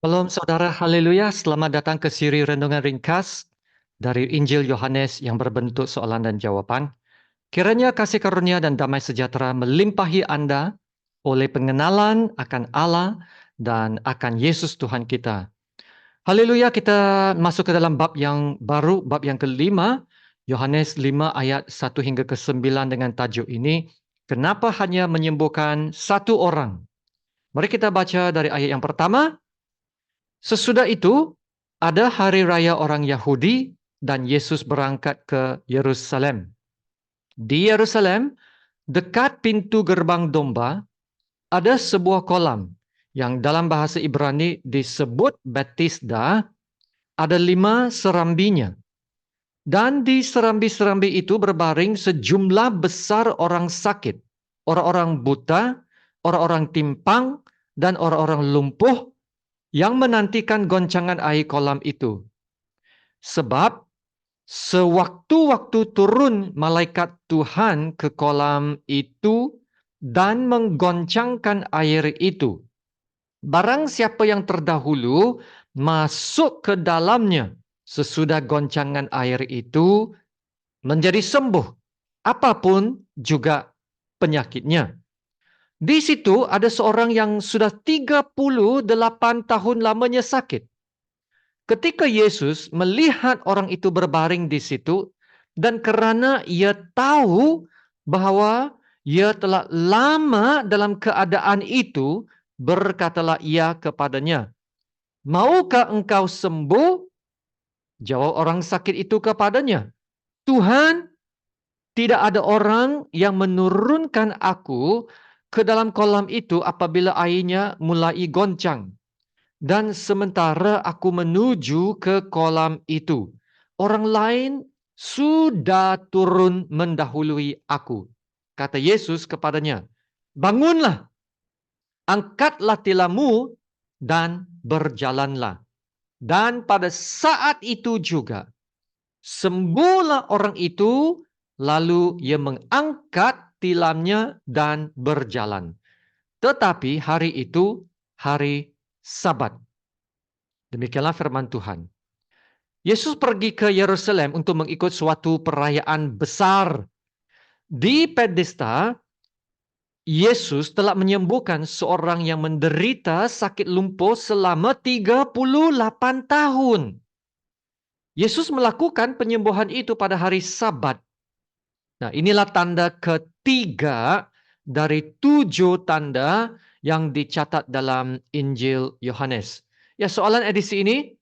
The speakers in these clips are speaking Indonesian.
Shalom saudara, haleluya. Selamat datang ke siri renungan ringkas dari Injil Yohanes yang berbentuk soalan dan jawaban. Kiranya kasih karunia dan damai sejahtera melimpahi Anda oleh pengenalan akan Allah dan akan Yesus Tuhan kita. Haleluya, kita masuk ke dalam bab yang baru, bab yang kelima, Yohanes 5 ayat 1 hingga ke 9 dengan tajuk ini, kenapa hanya menyembuhkan satu orang? Mari kita baca dari ayat yang pertama. Sesudah itu, ada hari raya orang Yahudi dan Yesus berangkat ke Yerusalem. Di Yerusalem, dekat pintu gerbang domba, ada sebuah kolam yang dalam bahasa Ibrani disebut Bethesda, ada 5 serambinya. Dan di serambi-serambi itu berbaring sejumlah besar orang sakit, orang-orang buta, orang-orang timpang, dan orang-orang lumpuh yang menantikan goncangan air kolam itu. Sebab sewaktu-waktu turun malaikat Tuhan ke kolam itu dan menggoncangkan air itu, barang siapa yang terdahulu masuk ke dalamnya sesudah goncangan air itu menjadi sembuh, apapun juga penyakitnya. Di situ ada seorang yang sudah 38 tahun lamanya sakit. Ketika Yesus melihat orang itu berbaring di situ, dan karena ia tahu bahwa ia telah lama dalam keadaan itu, berkatalah ia kepadanya, "Maukah engkau sembuh?" Jawab orang sakit itu kepadanya, "Tuhan, tidak ada orang yang menurunkan aku ke dalam kolam itu apabila airnya mulai goncang. Dan sementara aku menuju ke kolam itu, orang lain sudah turun mendahului aku." Kata Yesus kepadanya, "Bangunlah, angkatlah tilammu dan berjalanlah." Dan pada saat itu juga, sembuhlah orang itu, lalu ia mengangkat tilamnya dan berjalan. Tetapi hari itu hari Sabat. Demikianlah firman Tuhan. Yesus pergi ke Yerusalem untuk mengikut suatu perayaan besar. Di Bethesda, Yesus telah menyembuhkan seorang yang menderita sakit lumpuh selama 38 tahun. Yesus melakukan penyembuhan itu pada hari Sabat. Nah, inilah tanda ketiga dari 7 tanda yang dicatat dalam Injil Yohanes. Ya, soalan edisi ini,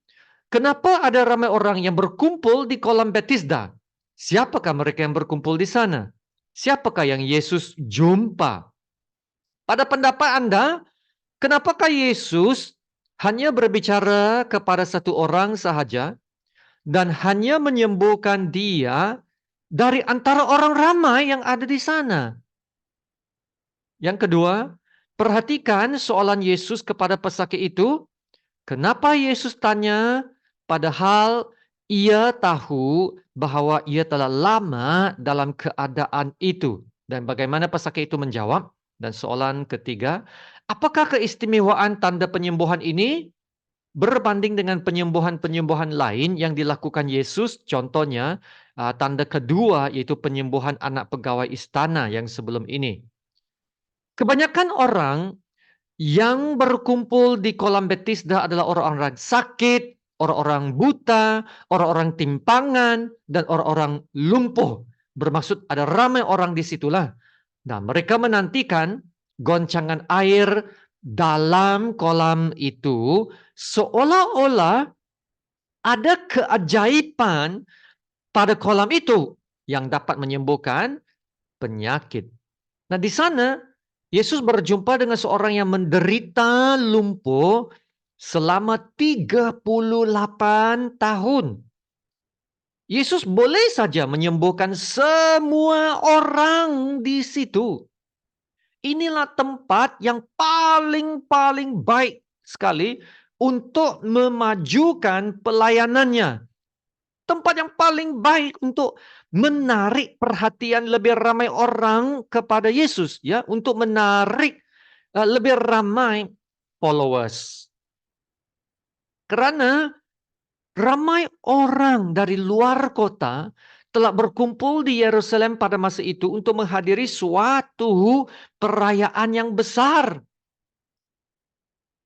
kenapa ada ramai orang yang berkumpul di kolam Bethesda? Siapakah mereka yang berkumpul di sana? Siapakah yang Yesus jumpa? Pada pendapat Anda, kenapakah Yesus hanya berbicara kepada satu orang sahaja dan hanya menyembuhkan dia dari antara orang ramai yang ada di sana? Yang kedua, perhatikan soalan Yesus kepada pesakit itu. Kenapa Yesus tanya padahal ia tahu bahwa ia telah lama dalam keadaan itu? Dan bagaimana pesakit itu menjawab? Dan soalan ketiga, apakah keistimewaan tanda penyembuhan ini berbanding dengan penyembuhan-penyembuhan lain yang dilakukan Yesus? Contohnya, tanda kedua yaitu penyembuhan anak pegawai istana yang sebelum ini. Kebanyakan orang yang berkumpul di kolam Bethesda adalah orang-orang sakit, orang-orang buta, orang-orang timpangan, dan orang-orang lumpuh. Bermaksud ada ramai orang di situlah. Nah, mereka menantikan goncangan air dalam kolam itu seolah-olah ada keajaiban pada kolam itu yang dapat menyembuhkan penyakit. Nah, di sana Yesus berjumpa dengan seorang yang menderita lumpuh selama 38 tahun. Yesus boleh saja menyembuhkan semua orang di situ. Inilah tempat yang paling baik sekali untuk memajukan pelayanannya. Tempat yang paling baik untuk menarik perhatian lebih ramai orang kepada Yesus, ya, untuk menarik lebih ramai followers. Karena ramai orang dari luar kota telah berkumpul di Yerusalem pada masa itu untuk menghadiri suatu perayaan yang besar.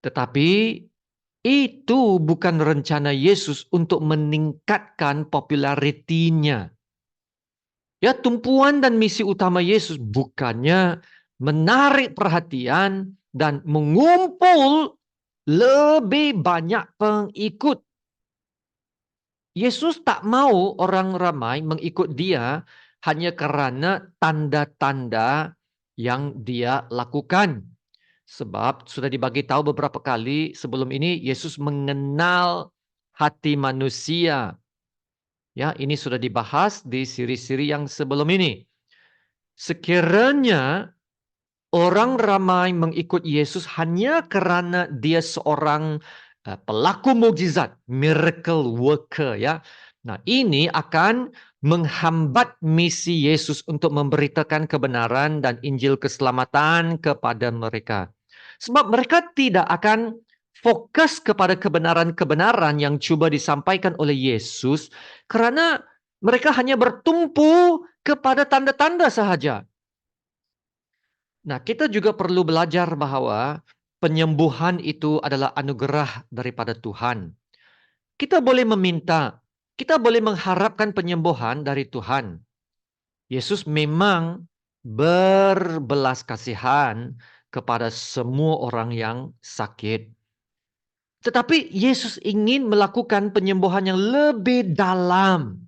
Tetapi itu bukan rencana Yesus untuk meningkatkan popularitinya. Ya, tumpuan dan misi utama Yesus bukannya menarik perhatian dan mengumpul lebih banyak pengikut. Yesus tak mau orang ramai mengikut dia hanya karena tanda-tanda yang dia lakukan. Sebab sudah dibagi tahu beberapa kali sebelum ini Yesus mengenal hati manusia. Ya, ini sudah dibahas di siri-siri yang sebelum ini. Sekiranya orang ramai mengikut Yesus hanya karena dia seorang pelaku mukjizat, miracle worker, ya. Nah, ini akan menghambat misi Yesus untuk memberitakan kebenaran dan Injil keselamatan kepada mereka. Sebab mereka tidak akan fokus kepada kebenaran-kebenaran yang coba disampaikan oleh Yesus karena mereka hanya bertumpu kepada tanda-tanda sahaja. Nah, kita juga perlu belajar bahwa penyembuhan itu adalah anugerah daripada Tuhan. Kita boleh meminta, kita boleh mengharapkan penyembuhan dari Tuhan. Yesus memang berbelas kasihan kepada semua orang yang sakit. Tetapi Yesus ingin melakukan penyembuhan yang lebih dalam,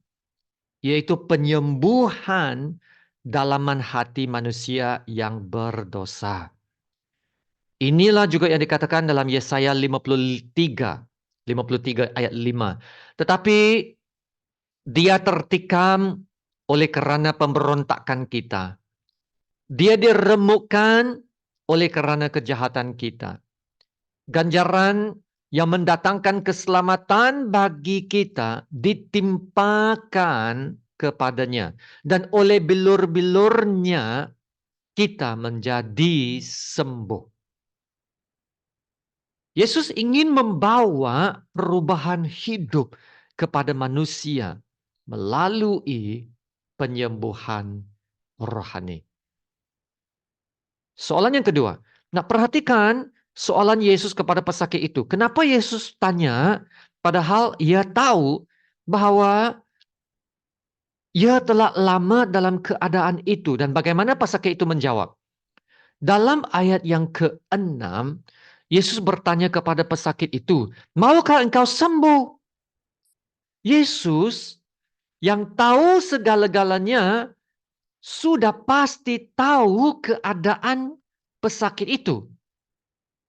yaitu penyembuhan dalaman hati manusia yang berdosa. Inilah juga yang dikatakan dalam Yesaya 53 ayat 5. Tetapi dia tertikam oleh kerana pemberontakan kita. Dia diremukkan oleh kerana kejahatan kita. Ganjaran yang mendatangkan keselamatan bagi kita ditimpakan kepadanya. Dan oleh bilur-bilurnya kita menjadi sembuh. Yesus ingin membawa perubahan hidup kepada manusia melalui penyembuhan rohani. Soalan yang kedua. Nah, perhatikan soalan Yesus kepada pesakit itu. Kenapa Yesus tanya padahal ia tahu bahwa ia telah lama dalam keadaan itu, dan bagaimana pesakit itu menjawab? Dalam ayat yang ke-6, Yesus bertanya kepada pesakit itu, "Maukah engkau sembuh?" Yesus yang tahu segala-galanya sudah pasti tahu keadaan pesakit itu.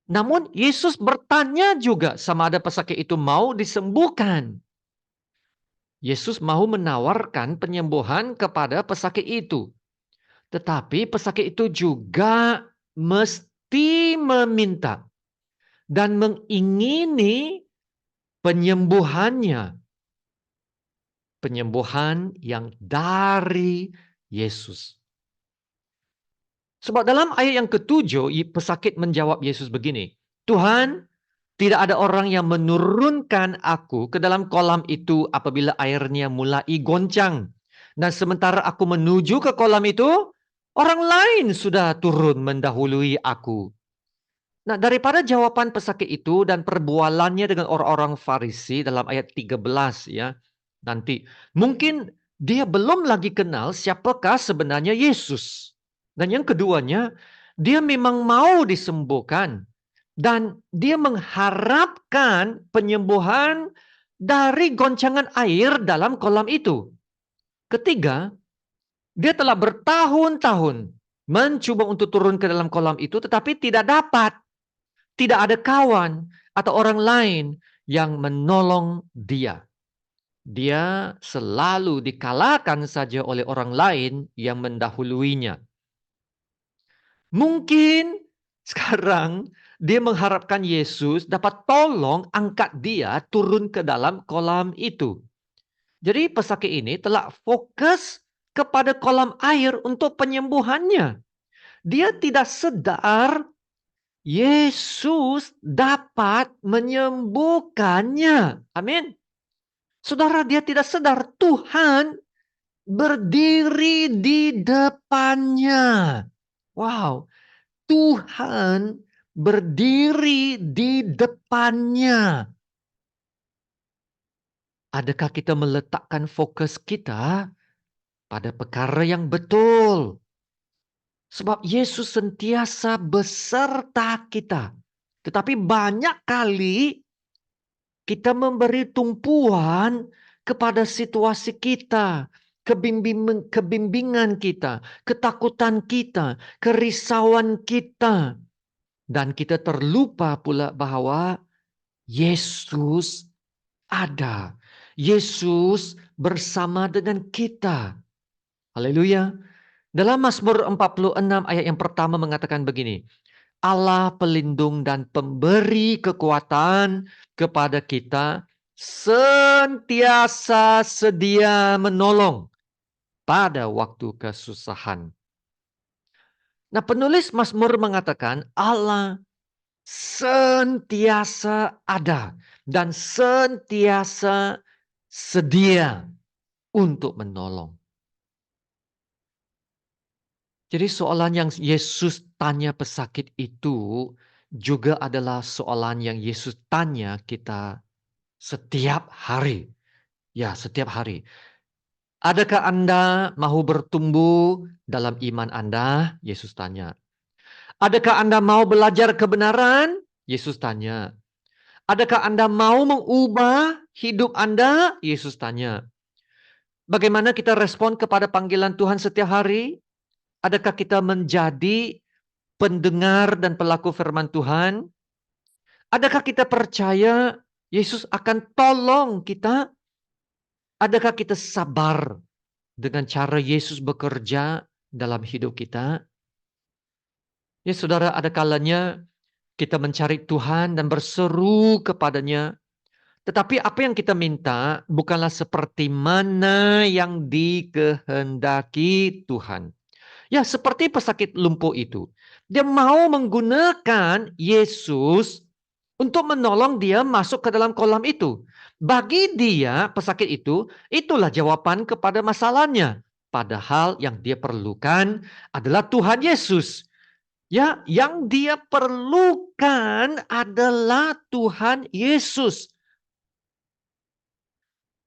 Namun Yesus bertanya juga sama ada pesakit itu mau disembuhkan. Yesus mau menawarkan penyembuhan kepada pesakit itu. Tetapi pesakit itu juga mesti meminta dan mengingini penyembuhannya. Penyembuhan yang dari Yesus. Sebab dalam ayat yang ke-7, pesakit menjawab Yesus begini, "Tuhan, tidak ada orang yang menurunkan aku ke dalam kolam itu apabila airnya mulai goncang. Dan sementara aku menuju ke kolam itu, orang lain sudah turun mendahului aku." Nah, daripada jawaban pesakit itu dan perbualannya dengan orang-orang Farisi dalam ayat 13 ya, nanti mungkin dia belum lagi kenal siapakah sebenarnya Yesus. Dan yang keduanya, dia memang mau disembuhkan dan dia mengharapkan penyembuhan dari goncangan air dalam kolam itu. Ketiga, dia telah bertahun-tahun mencoba untuk turun ke dalam kolam itu tetapi tidak dapat. Tidak ada kawan atau orang lain yang menolong dia. Dia selalu dikalahkan saja oleh orang lain yang mendahuluinya. Mungkin sekarang dia mengharapkan Yesus dapat tolong angkat dia turun ke dalam kolam itu. Jadi pesakit ini telah fokus kepada kolam air untuk penyembuhannya. Dia tidak sedar Yesus dapat menyembuhkannya. Amin. Saudara, dia tidak sadar Tuhan berdiri di depannya. Wow, Tuhan berdiri di depannya. Adakah kita meletakkan fokus kita pada perkara yang betul? Sebab Yesus sentiasa beserta kita. Tetapi banyak kali kita memberi tumpuan kepada situasi kita, kebimbangan kita, ketakutan kita, kerisauan kita. Dan kita terlupa pula bahwa Yesus ada. Yesus bersama dengan kita. Haleluya. Dalam Mazmur 46 ayat yang pertama mengatakan begini. Allah pelindung dan pemberi kekuatan kepada kita, sentiasa sedia menolong pada waktu kesusahan. Nah, penulis Mazmur mengatakan Allah sentiasa ada dan sentiasa sedia untuk menolong. Jadi soalan yang Yesus tanya pesakit itu juga adalah soalan yang Yesus tanya kita setiap hari. Ya, setiap hari. Adakah Anda mau bertumbuh dalam iman Anda? Yesus tanya. Adakah Anda mau belajar kebenaran? Yesus tanya. Adakah Anda mau mengubah hidup Anda? Yesus tanya. Bagaimana kita respon kepada panggilan Tuhan setiap hari? Adakah kita menjadi pendengar dan pelaku firman Tuhan? Adakah kita percaya Yesus akan tolong kita? Adakah kita sabar dengan cara Yesus bekerja dalam hidup kita? Ya saudara, ada kalanya kita mencari Tuhan dan berseru kepadanya. Tetapi apa yang kita minta bukanlah seperti mana yang dikehendaki Tuhan. Ya, seperti pesakit lumpuh itu. Dia mau menggunakan Yesus untuk menolong dia masuk ke dalam kolam itu. Bagi dia, pesakit itu, itulah jawaban kepada masalahnya. Padahal yang dia perlukan adalah Tuhan Yesus. Ya, yang dia perlukan adalah Tuhan Yesus.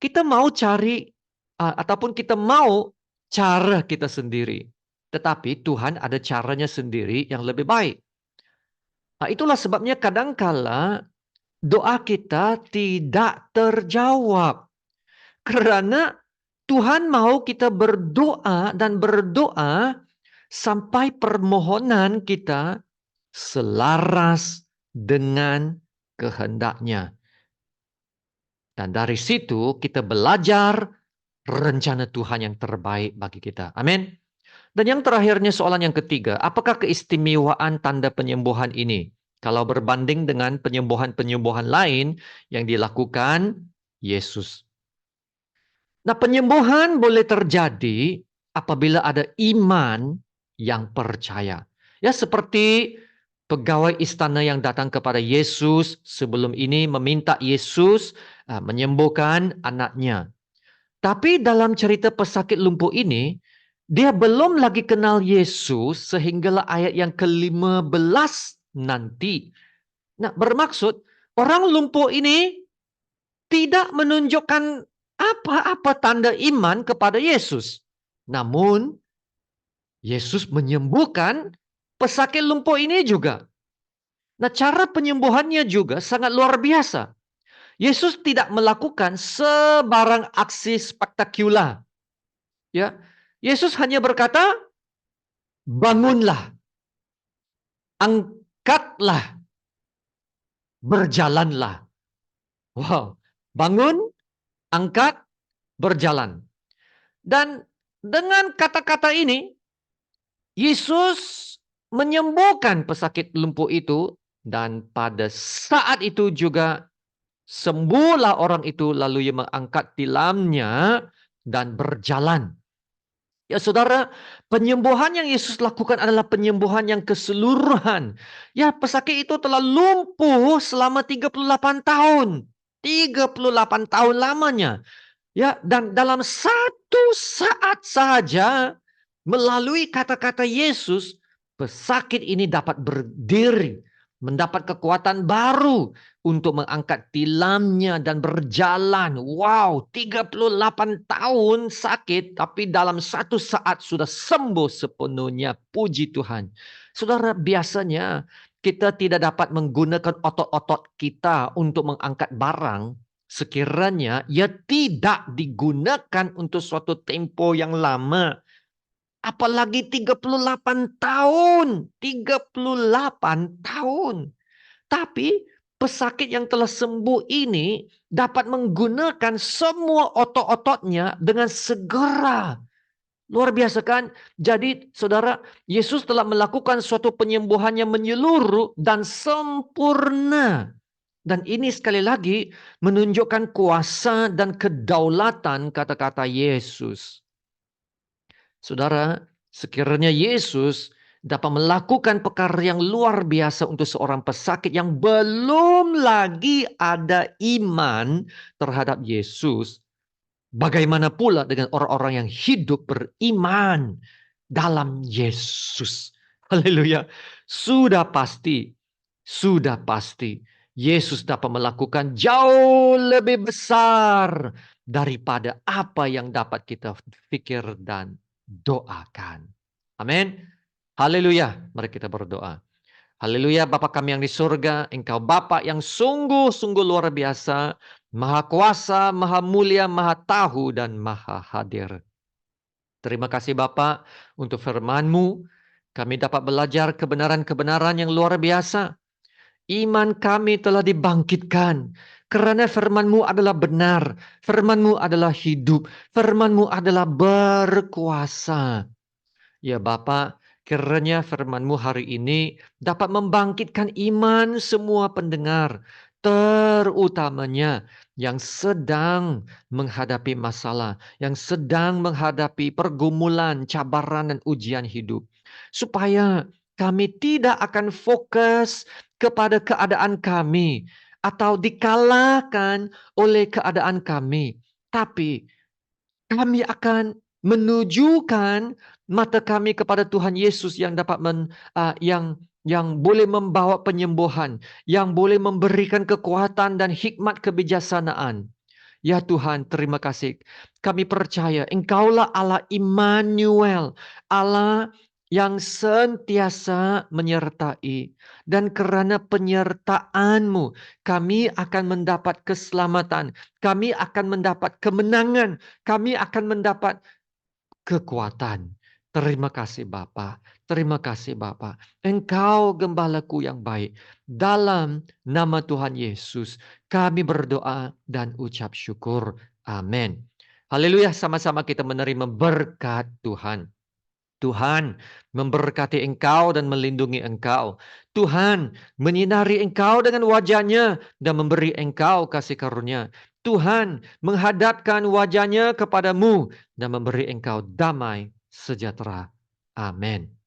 Kita mau cari ataupun kita mau cara kita sendiri. Tetapi Tuhan ada caranya sendiri yang lebih baik. Nah, itulah sebabnya kadangkala doa kita tidak terjawab. Karena Tuhan mau kita berdoa dan berdoa sampai permohonan kita selaras dengan kehendaknya. Dan dari situ kita belajar rencana Tuhan yang terbaik bagi kita. Amin. Dan yang terakhirnya soalan yang ketiga, apakah keistimewaan tanda penyembuhan ini? Kalau berbanding dengan penyembuhan-penyembuhan lain yang dilakukan Yesus. Nah, penyembuhan boleh terjadi apabila ada iman yang percaya. Ya, seperti pegawai istana yang datang kepada Yesus sebelum ini meminta Yesus menyembuhkan anaknya. Tapi dalam cerita pesakit lumpuh ini, dia belum lagi kenal Yesus sehinggalah ayat yang ke-15 nanti. Nah, bermaksud orang lumpuh ini tidak menunjukkan apa-apa tanda iman kepada Yesus. Namun, Yesus menyembuhkan pesakit lumpuh ini juga. Nah, cara penyembuhannya juga sangat luar biasa. Yesus tidak melakukan sebarang aksi spektakuler. Ya, Yesus hanya berkata, bangunlah, angkatlah, berjalanlah. Wow, bangun, angkat, berjalan. Dan dengan kata-kata ini, Yesus menyembuhkan pesakit lumpuh itu, dan pada saat itu juga sembuhlah orang itu, lalu ia mengangkat tilamnya dan berjalan. Ya saudara, penyembuhan yang Yesus lakukan adalah penyembuhan yang keseluruhan. Ya, pesakit itu telah lumpuh selama 38 tahun. 38 tahun lamanya. Ya, dan dalam satu saat saja melalui kata-kata Yesus, pesakit ini dapat berdiri, mendapat kekuatan baru untuk mengangkat tilamnya dan berjalan. Wow, 38 tahun sakit, tapi dalam satu saat sudah sembuh sepenuhnya. Puji Tuhan. Saudara, biasanya kita tidak dapat menggunakan otot-otot kita untuk mengangkat barang sekiranya ia tidak digunakan untuk suatu tempo yang lama. Apalagi 38 tahun. 38 tahun. Tapi pesakit yang telah sembuh ini dapat menggunakan semua otot-ototnya dengan segera. Luar biasa kan? Jadi saudara, Yesus telah melakukan suatu penyembuhan yang menyeluruh dan sempurna. Dan ini sekali lagi menunjukkan kuasa dan kedaulatan kata-kata Yesus. Saudara, sekiranya Yesus dapat melakukan perkara yang luar biasa untuk seorang pesakit yang belum lagi ada iman terhadap Yesus, bagaimana pula dengan orang-orang yang hidup beriman dalam Yesus? Haleluya. Sudah pasti Yesus dapat melakukan jauh lebih besar daripada apa yang dapat kita pikir dan doakan. Amin. Haleluya. Mari kita berdoa. Haleluya, Bapa kami yang di surga, Engkau Bapa yang sungguh-sungguh luar biasa, Maha kuasa, Maha mulia, Maha tahu, dan Maha hadir. Terima kasih Bapa untuk firman-Mu. Kami dapat belajar kebenaran-kebenaran yang luar biasa. Iman kami telah dibangkitkan. Karena firman-Mu adalah benar. Firman-Mu adalah hidup. Firman-Mu adalah berkuasa. Ya Bapa, kiranya firman-Mu hari ini dapat membangkitkan iman semua pendengar. Terutamanya yang sedang menghadapi masalah. Yang sedang menghadapi pergumulan, cabaran, dan ujian hidup. Supaya kami tidak akan fokus kepada keadaan kami. Atau dikalahkan oleh keadaan kami. Tapi kami akan menunjukkan mata kami kepada Tuhan Yesus yang dapat yang boleh membawa penyembuhan, yang boleh memberikan kekuatan dan hikmat kebijaksanaan. Ya Tuhan, terima kasih. Kami percaya Engkaulah Allah Immanuel, Allah yang sentiasa menyertai. Dan karena penyertaan-Mu, kami akan mendapat keselamatan. Kami akan mendapat kemenangan. Kami akan mendapat kekuatan. Terima kasih Bapa. Terima kasih Bapa. Engkau gembalaku yang baik. Dalam nama Tuhan Yesus, kami berdoa dan ucap syukur. Amin. Haleluya, sama-sama kita menerima berkat Tuhan. Tuhan memberkati engkau dan melindungi engkau. Tuhan menyinari engkau dengan wajah-Nya dan memberi engkau kasih karunia. Tuhan menghadapkan wajah-Nya kepadamu dan memberi engkau damai sejahtera. Amin.